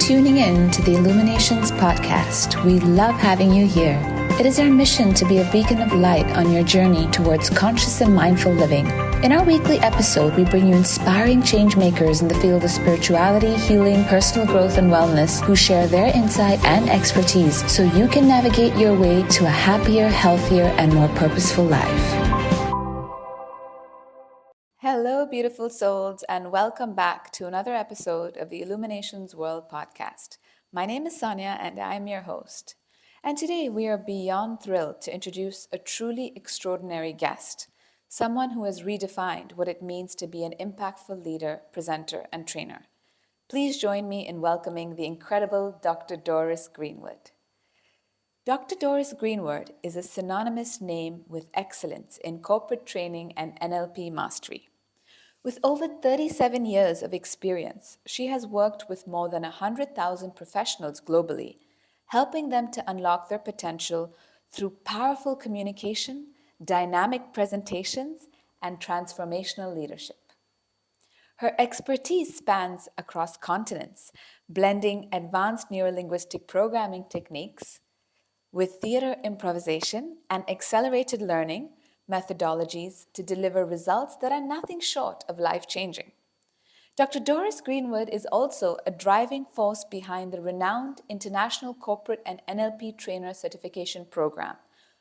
tuning in to the Illuminations Podcast. We love having you here. It is our mission to be a beacon of light on your journey towards conscious and mindful living. In our weekly episode, we bring you inspiring change makers in the field of spirituality, healing, personal growth, and wellness who share their insight and expertise so you can navigate your way to a happier, healthier, and more purposeful life. Hello, beautiful souls, and welcome back to another episode of the Illuminations World Podcast. My name is Soniyaa, and I'm your host. And today we are beyond thrilled to introduce a truly extraordinary guest, someone who has redefined what it means to be an impactful leader, presenter, and trainer. Please join me in welcoming the incredible Dr. Doris Greenwood. Dr. Doris Greenwood is a synonymous name with excellence in corporate training and NLP mastery. With over 37 years of experience, she has worked with more than 100,000 professionals globally, helping them to unlock their potential through powerful communication, dynamic presentations, and transformational leadership. Her expertise spans across continents, blending advanced neurolinguistic programming techniques with theater improvisation and accelerated learning methodologies to deliver results that are nothing short of life-changing. Dr. Doris Greenwood is also a driving force behind the renowned International Corporate and NLP Trainer Certification Program,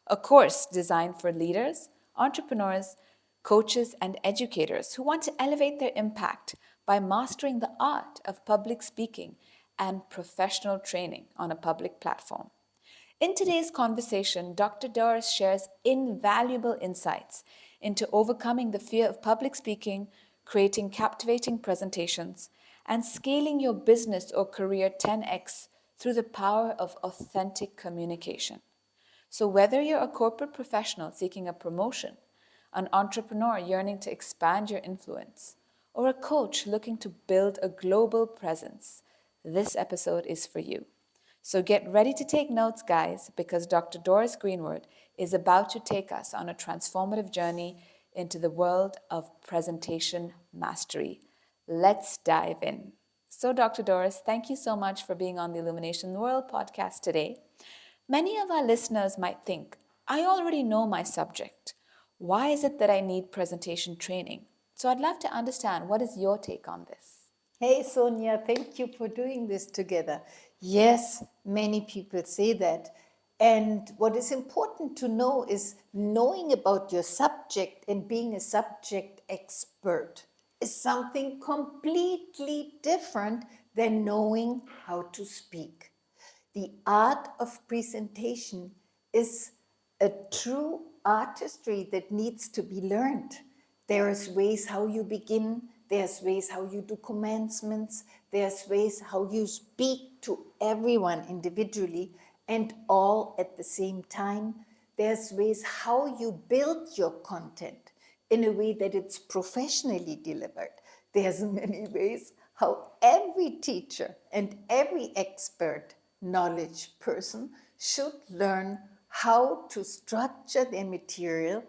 a course designed for leaders, entrepreneurs, coaches, and educators who want to elevate their impact by mastering the art of public speaking and professional training on a public platform. In today's conversation, Dr. Doris shares invaluable insights into overcoming the fear of public speaking, creating captivating presentations, and scaling your business or career 10x through the power of authentic communication. So whether you're a corporate professional seeking a promotion, an entrepreneur yearning to expand your influence, or a coach looking to build a global presence, this episode is for you. So get ready to take notes, guys, because Dr. Doris Greenwood is about to take us on a transformative journey into the world of presentation mastery. Let's dive in. So, Dr. Doris, thank you so much for being on the Illumination World Podcast today. Many of our listeners might think, I already know my subject. Why is it that I need presentation training? So I'd love to understand, what is your take on this? Hey Soniyaa, thank you for doing this together. Yes, many people say that. And what is important to know is knowing about your subject and being a subject expert is something completely different than knowing how to speak. The art of presentation is a true artistry that needs to be learned. There's ways how you begin, there's ways how you do commencements, there's ways how you speak to everyone individually and all at the same time. There's ways how you build your content in a way that it's professionally delivered. There's many ways how every teacher and every expert knowledge person should learn how to structure their material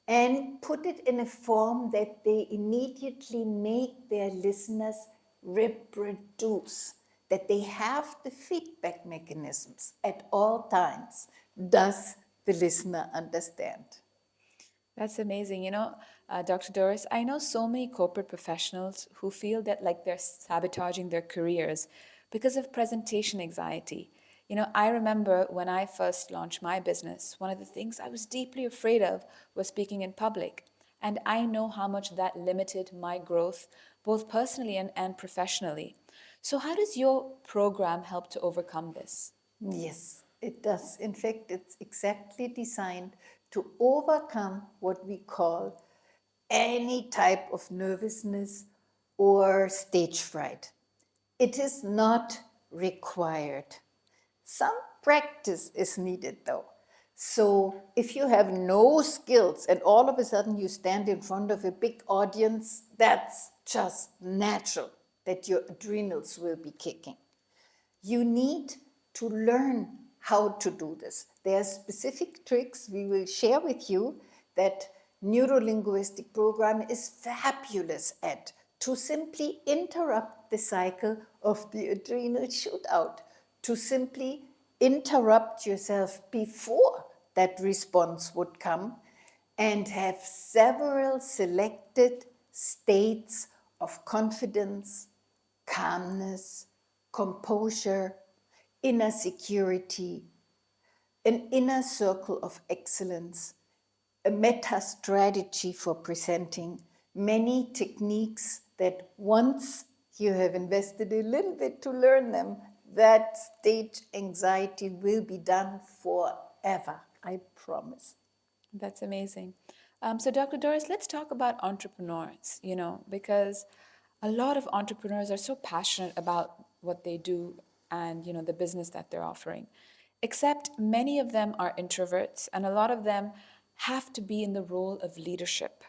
and put it in a form that they immediately make their listeners reproduce, that they have the feedback mechanisms at all times. Does the listener understand? That's amazing. Dr. Doris, I know so many corporate professionals who feel that like they're sabotaging their careers because of presentation anxiety. I remember when I first launched my business, one of the things I was deeply afraid of was speaking in public. And I know how much that limited my growth, both personally and professionally. So how does your program help to overcome this? Yes, it does. In fact, it's exactly designed to overcome what we call any type of nervousness or stage fright. It is not required. Some practice is needed though. So if you have no skills and all of a sudden you stand in front of a big audience, that's just natural that your adrenals will be kicking. You need to learn how to do this. There are specific tricks we will share with you that neurolinguistic program is fabulous at to simply interrupt the cycle of the adrenal shootout, to simply interrupt yourself before that response would come and have several selected states of confidence, calmness, composure, inner security, an inner circle of excellence, a meta strategy for presenting, many techniques that once you have invested a little bit to learn them, that stage anxiety will be done forever, I promise. That's amazing. So, Dr. Doris, let's talk about entrepreneurs, because a lot of entrepreneurs are so passionate about what they do and, the business that they're offering. Except many of them are introverts, and a lot of them have to be in the role of leadership.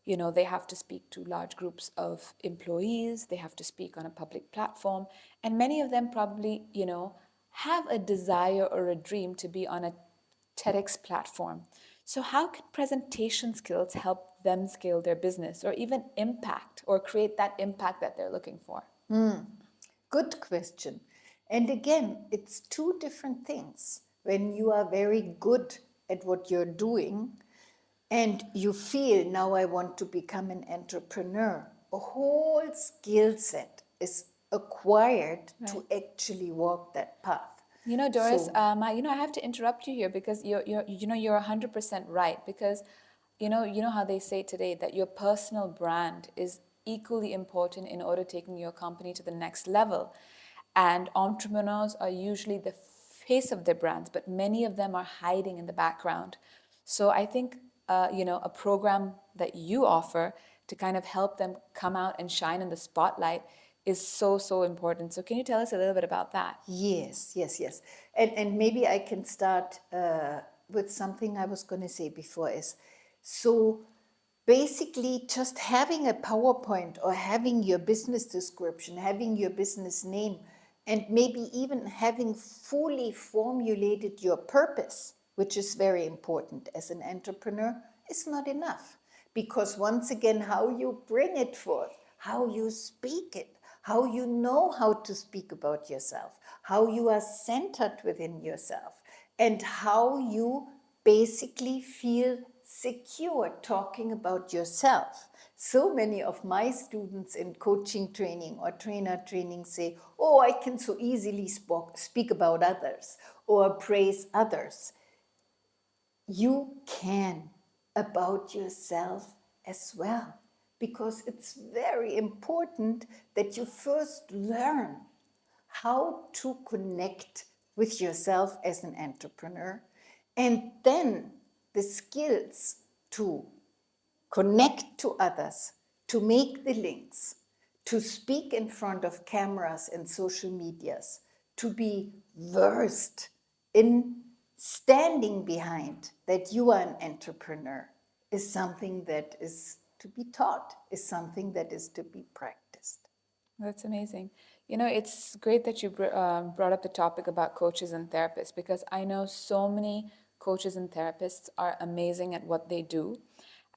They have to speak to large groups of employees, they have to speak on a public platform, and many of them probably, have a desire or a dream to be on a TEDx platform. So, how can presentation skills help them scale their business or even impact or create that impact that they're looking for? Good question. And again, it's two different things. When you are very good at what you're doing and you feel, now I want to become an entrepreneur, a whole skill set is acquired to actually walk that path. Doris, So, I have to interrupt you here because you're 100% right. Because you know how they say today that your personal brand is equally important in order taking your company to the next level. And entrepreneurs are usually the face of their brands, but many of them are hiding in the background. So I think a program that you offer to kind of help them come out and shine in the spotlight is so, so important. So can you tell us a little bit about that? yes. And maybe I can start with something I was going to say before is, so basically just having a PowerPoint or having your business description, having your business name, and maybe even having fully formulated your purpose, which is very important as an entrepreneur, is not enough. Because once again, how you bring it forth, how you speak it, how you know how to speak about yourself, how you are centered within yourself, and how you basically feel secure talking about yourself. So many of my students in coaching training or trainer training say, oh, I can so easily speak about others or praise others. You can about yourself as well, because it's very important that you first learn how to connect with yourself as an entrepreneur, and then the skills to connect to others, to make the links, to speak in front of cameras and social medias, to be versed in standing behind that you are an entrepreneur, is something that is to be taught, is something that is to be practiced. That's amazing. It's great that you brought up the topic about coaches and therapists, because I know so many coaches and therapists are amazing at what they do.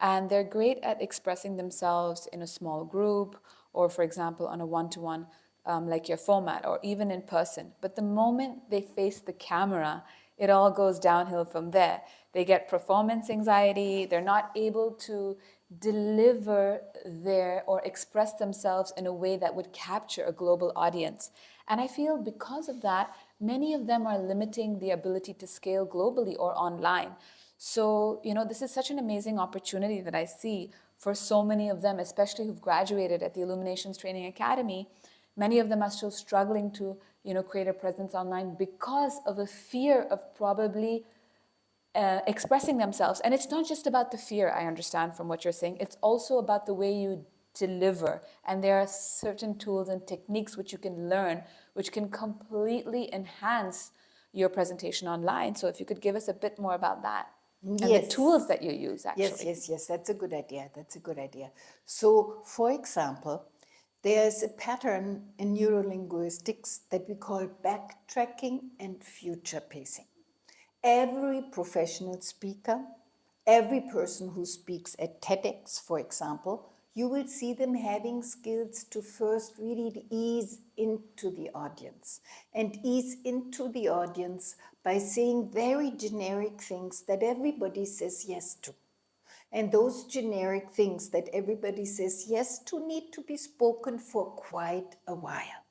And they're great at expressing themselves in a small group or, for example, on a one-to-one, like your format, or even in person. But the moment they face the camera, it all goes downhill from there. They get performance anxiety. They're not able to deliver their or express themselves in a way that would capture a global audience. And I feel because of that, many of them are limiting the ability to scale globally or online. So, this is such an amazing opportunity that I see for so many of them, especially who've graduated at the Illuminations Training Academy. Many of them are still struggling to, create a presence online because of a fear of probably expressing themselves. And it's not just about the fear, I understand from what you're saying. It's also about the way you deliver. And there are certain tools and techniques which you can learn, which can completely enhance your presentation online. So if you could give us a bit more about that. And the Yes. tools that you use, actually. Yes. That's a good idea. That's a good idea. So, for example, there's a pattern in neurolinguistics that we call backtracking and future pacing. Every professional speaker, every person who speaks at TEDx, for example, you will see them having skills to first really ease into the audience, and ease into the audience by saying very generic things that everybody says yes to. And those generic things that everybody says yes to need to be spoken for quite a while.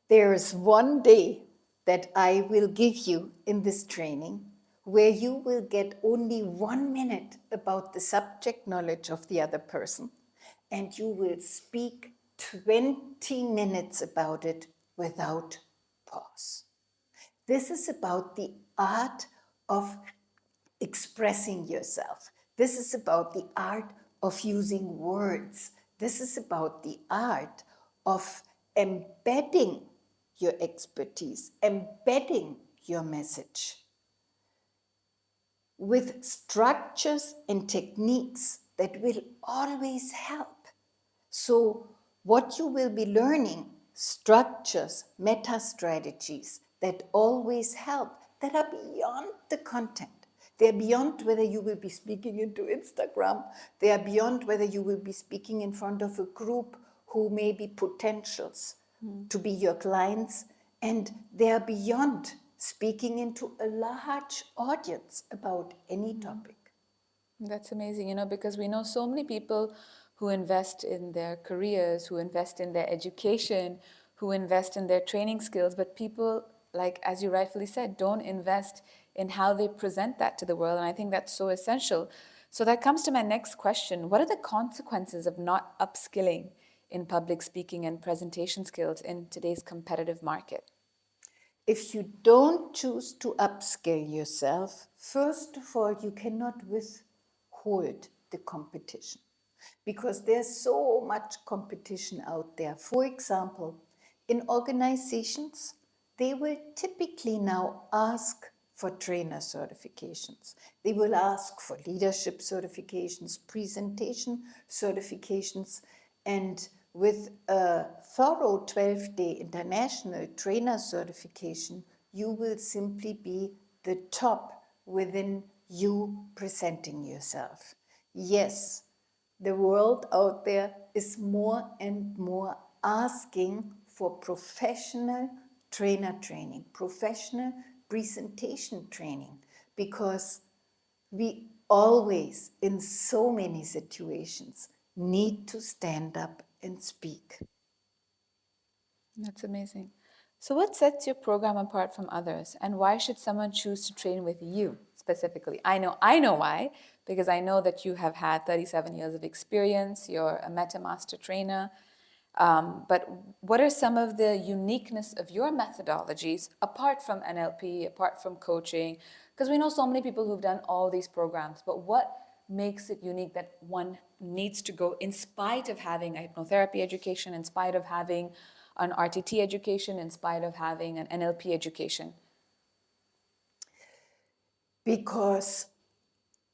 There is one day that I will give you in this training where you will get only 1 minute about the subject knowledge of the other person, and you will speak 20 minutes about it without pause. This is about the art of expressing yourself. This is about the art of using words. This is about the art of embedding your expertise, embedding your message with structures and techniques that will always help. So, what you will be learning, structures, meta strategies that always help, that are beyond the content. They are beyond whether you will be speaking into Instagram. They are beyond whether you will be speaking in front of a group who may be potentials to be your clients. And they are beyond speaking into a large audience about any topic. That's amazing, because we know so many people who invest in their careers, who invest in their education, who invest in their training skills, but people, like as you rightfully said, don't invest in how they present that to the world. And I think that's so essential. So that comes to my next question. What are the consequences of not upskilling in public speaking and presentation skills in today's competitive market? If you don't choose to upskill yourself, first of all, you cannot withhold the competition because there's so much competition out there. For example, in organizations, they will typically now ask for trainer certifications. They will ask for leadership certifications, presentation certifications, and with a thorough 12-day international trainer certification, you will simply be the top within you presenting yourself. Yes, the world out there is more and more asking for professional trainer training, professional presentation training, because we always, in so many situations, need to stand up and speak. That's amazing. So, what sets your program apart from others, and why should someone choose to train with you specifically? I know why, because I know that you have had 37 years of experience. You're a MetaMaster trainer. But what are some of the uniqueness of your methodologies apart from NLP, apart from coaching? Because we know so many people who've done all these programs, but what makes it unique that one needs to go in spite of having a hypnotherapy education, in spite of having an RTT education, in spite of having an NLP education? Because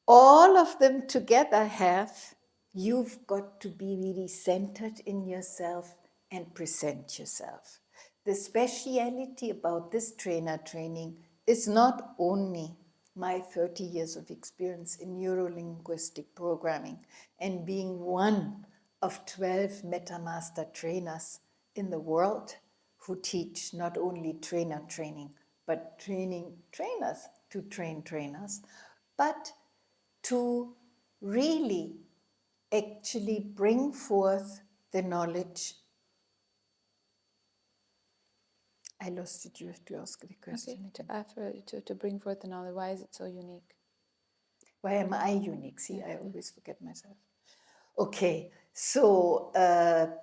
all of them together you've got to be really centered in yourself and present yourself. The speciality about this trainer training is not only my 30 years of experience in neuro-linguistic programming and being one of 12 MetaMaster trainers in the world who teach not only trainer training, but training trainers to train trainers, but to really actually bring forth the knowledge. I lost it. You have to ask the question again. To bring forth the knowledge, why is it so unique? Why am I unique? See, I always forget myself. Okay, so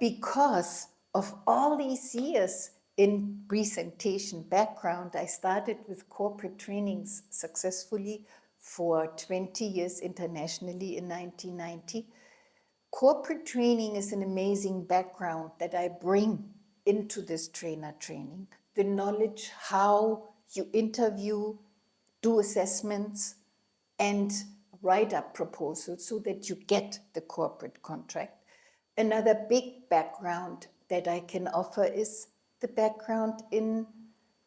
because of all these years in presentation background, I started with corporate trainings successfully for 20 years internationally in 1990. Corporate training is an amazing background that I bring into this trainer training. The knowledge how you interview, do assessments, and write up proposals so that you get the corporate contract. Another big background that I can offer is the background in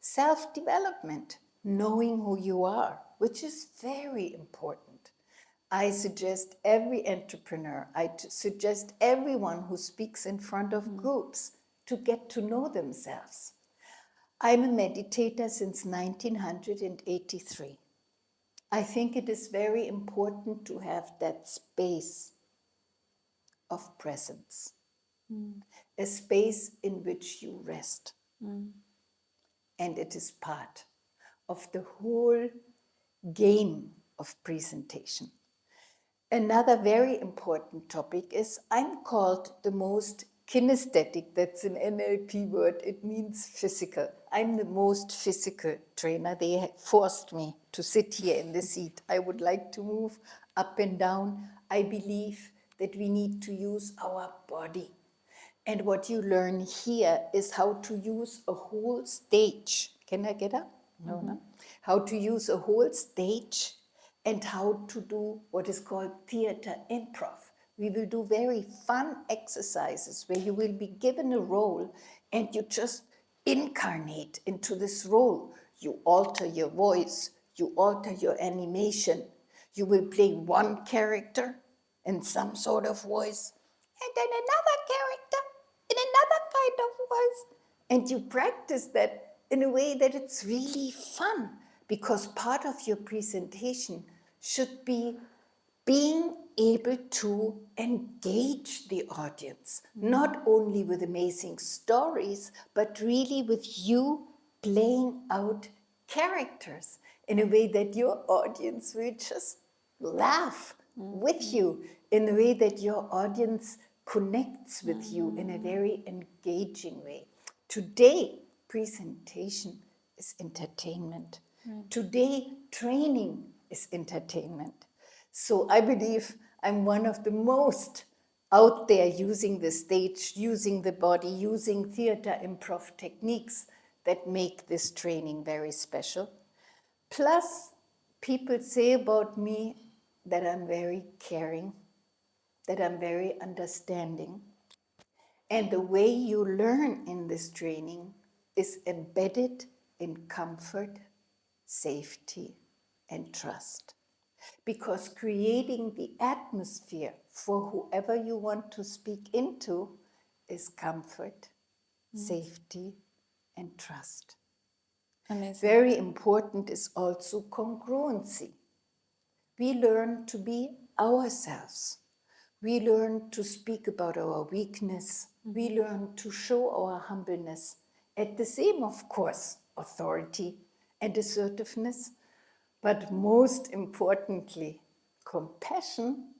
self-development, knowing who you are, which is very important. I suggest every entrepreneur, suggest everyone who speaks in front of groups to get to know themselves. I'm a meditator since 1983. I think it is very important to have that space of presence, a space in which you rest. And it is part of the whole game of presentation. Another very important topic is I'm called the most kinesthetic. That's an NLP word. It means physical. I'm the most physical trainer. They forced me to sit here in the seat. I would like to move up and down. I believe that we need to use our body. And what you learn here is how to use a whole stage. Can I get up? No. How to use a whole stage and how to do what is called theater improv. We will do very fun exercises where you will be given a role and you just incarnate into this role. You alter your voice, you alter your animation. You will play one character in some sort of voice and then another character in another kind of voice. And you practice that in a way that it's really fun, because part of your presentation should be being able to engage the audience, not only with amazing stories, but really with you playing out characters in a way that your audience will just laugh with you, in a way that your audience connects with you in a very engaging way. Today, presentation is entertainment. Today, training is entertainment. So I believe I'm one of the most out there using the stage, using the body, using theater improv techniques that make this training very special. Plus, people say about me that I'm very caring, that I'm very understanding. And the way you learn in this training is embedded in comfort, safety, and trust. Because creating the atmosphere for whoever you want to speak into is comfort, safety, and trust. Amazing. Very important is also congruency. We learn to be ourselves. We learn to speak about our weakness. We learn to show our humbleness. At the same, of course, authority and assertiveness, but most importantly, compassion,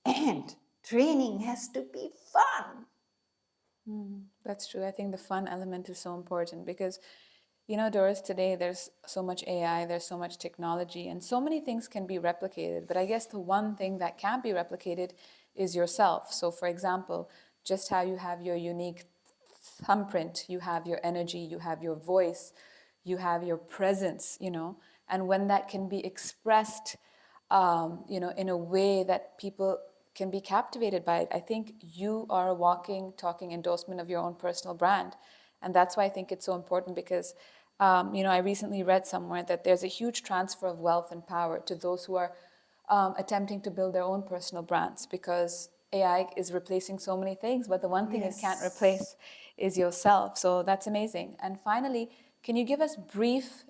and training has to be fun. That's true. I think the fun element is so important because, Doris, today there's so much AI, there's so much technology, and so many things can be replicated. But I guess the one thing that can't be replicated is yourself. So, for example, just how you have your unique thumbprint, you have your energy, you have your voice, you have your presence, and when that can be expressed, in a way that people can be captivated by it. I think you are a walking, talking endorsement of your own personal brand. And that's why I think it's so important because, I recently read somewhere that there's a huge transfer of wealth and power to those who are attempting to build their own personal brands, because AI is replacing so many things, but the one thing it can't replace is yourself. So that's amazing. And finally, can you give us brief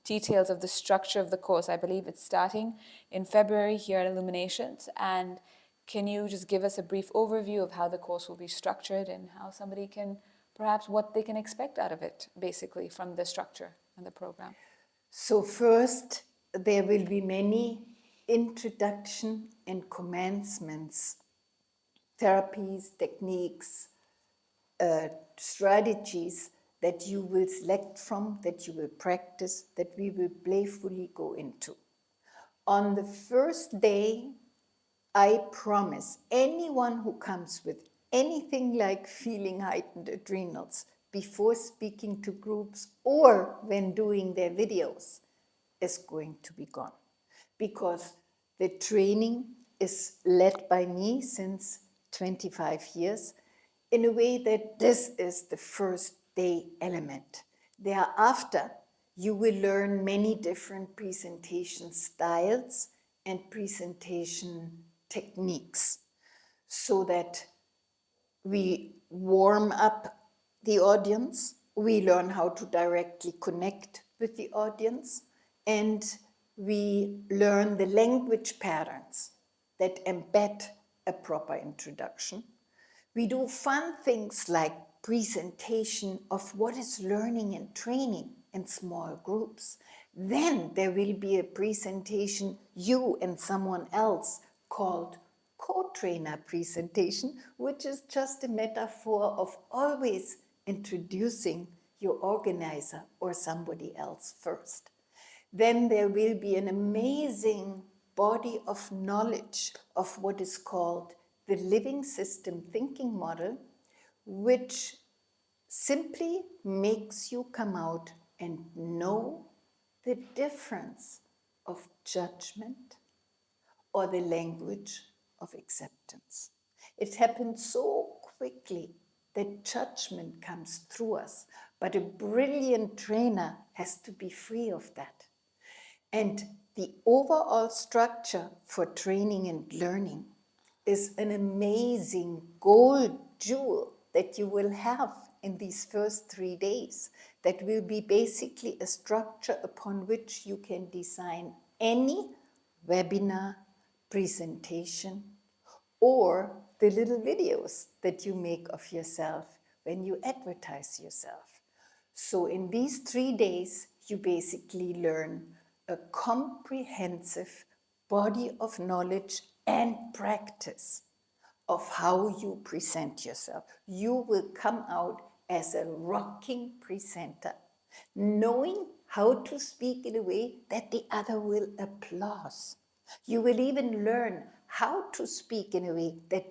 details of the structure of the course? I believe it's starting in February here at Illuminations. And can you just give us a brief overview of how the course will be structured and how somebody can, perhaps what they can expect out of it, basically, from the structure and the program? So first, there will be many introduction and commencements, therapies, techniques, strategies that you will select from, that you will practice, that we will playfully go into. On the first day, I promise anyone who comes with anything like feeling heightened adrenals before speaking to groups or when doing their videos is going to be gone, because the training is led by me since 25 years in a way that this is the first day element. Thereafter, you will learn many different presentation styles and presentation techniques so that we warm up the audience, we learn how to directly connect with the audience, and we learn the language patterns that embed a proper introduction. We do fun things like presentation of what is learning and training in small groups. Then there will be a presentation, you and someone else, called co-trainer presentation, which is just a metaphor of always introducing your organizer or somebody else first. Then there will be an amazing body of knowledge of what is called the living system thinking model, which simply makes you come out and know the difference of judgment or the language of acceptance. It happens so quickly that judgment comes through us, but a brilliant trainer has to be free of that. And the overall structure for training and learning is an amazing gold jewel that you will have in these first 3 days. That will be basically a structure upon which you can design any webinar, presentation, or the little videos that you make of yourself when you advertise yourself. So in these 3 days, you basically learn a comprehensive body of knowledge and practice of how you present yourself. You will come out as a rocking presenter, knowing how to speak in a way that the other will applaud. You will even learn how to speak in a way that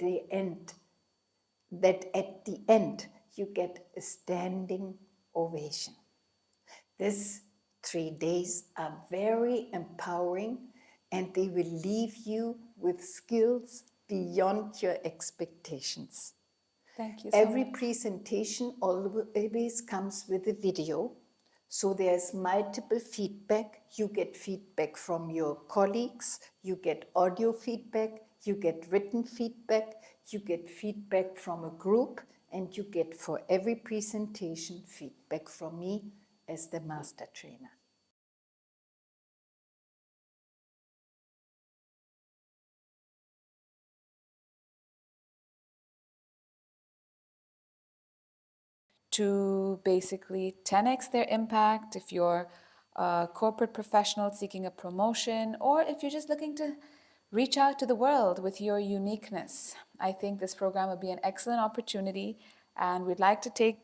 at the end you get a standing ovation. These 3 days are very empowering, and they will leave you with skills beyond your expectations. Thank you so Every much. presentation always comes with a video. So there's multiple feedback. You get feedback from your colleagues, you get audio feedback, you get written feedback, you get feedback from a group, and you get for every presentation feedback from me as the master trainer. To basically 10x their impact if you're a corporate professional seeking a promotion, or if you're just looking to reach out to the world with your uniqueness. I think this program would be an excellent opportunity, and we'd like to take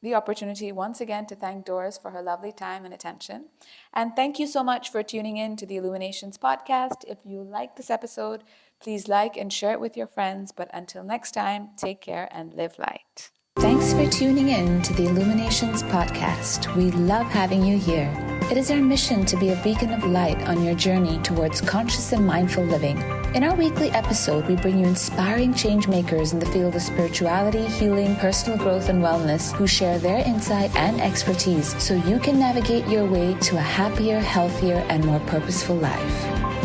the opportunity once again to thank Doris for her lovely time and attention. And thank you so much for tuning in to the Illuminations podcast. If you like this episode, please like and share it with your friends. But until next time, take care and live light. Thanks for tuning in to the Illuminations podcast. We love having you here. It is our mission to be a beacon of light on your journey towards conscious and mindful living. In our weekly episode, we bring you inspiring change makers in the field of spirituality, healing, personal growth, and wellness who share their insight and expertise so you can navigate your way to a happier, healthier, and more purposeful life.